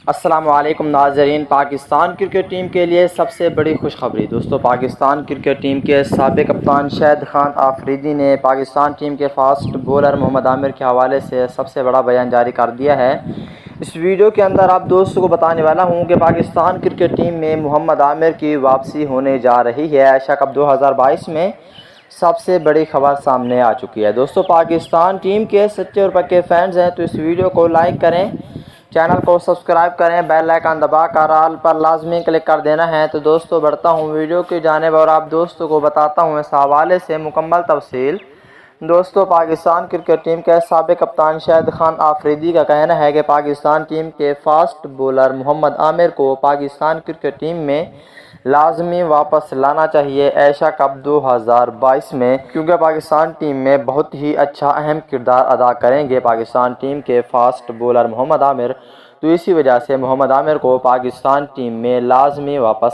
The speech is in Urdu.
السلام علیکم ناظرین، پاکستان کرکٹ ٹیم کے لیے سب سے بڑی خوشخبری دوستو، پاکستان کرکٹ ٹیم کے سابق کپتان شاہد خان آفریدی نے پاکستان ٹیم کے فاسٹ بولر محمد عامر کے حوالے سے سب سے بڑا بیان جاری کر دیا ہے۔ اس ویڈیو کے اندر آپ دوستوں کو بتانے والا ہوں کہ پاکستان کرکٹ ٹیم میں محمد عامر کی واپسی ہونے جا رہی ہے۔ ایشیا کپ 2022 میں سب سے بڑی خبر سامنے آ چکی ہے۔ دوستو، پاکستان ٹیم کے سچے اور پکے فینز ہیں تو اس ویڈیو کو لائک کریں، چینل کو سبسکرائب کریں، بیل آئیکن دبا کر آل پر لازمی کلک کر دینا ہے۔ تو دوستو بڑھتا ہوں ویڈیو کی جانب اور آپ دوستوں کو بتاتا ہوں اس حوالے سے مکمل تفصیل۔ دوستو، پاکستان کرکٹ ٹیم کے سابق کپتان شاہد خان آفریدی کا کہنا ہے کہ پاکستان ٹیم کے فاسٹ بولر محمد عامر کو پاکستان کرکٹ ٹیم میں لازمی واپس لانا چاہیے ایشیا کپ 2022 میں، کیونکہ پاکستان ٹیم میں بہت ہی اچھا اہم کردار ادا کریں گے پاکستان ٹیم کے فاسٹ بولر محمد عامر۔ تو اسی وجہ سے محمد عامر کو پاکستان ٹیم میں لازمی واپس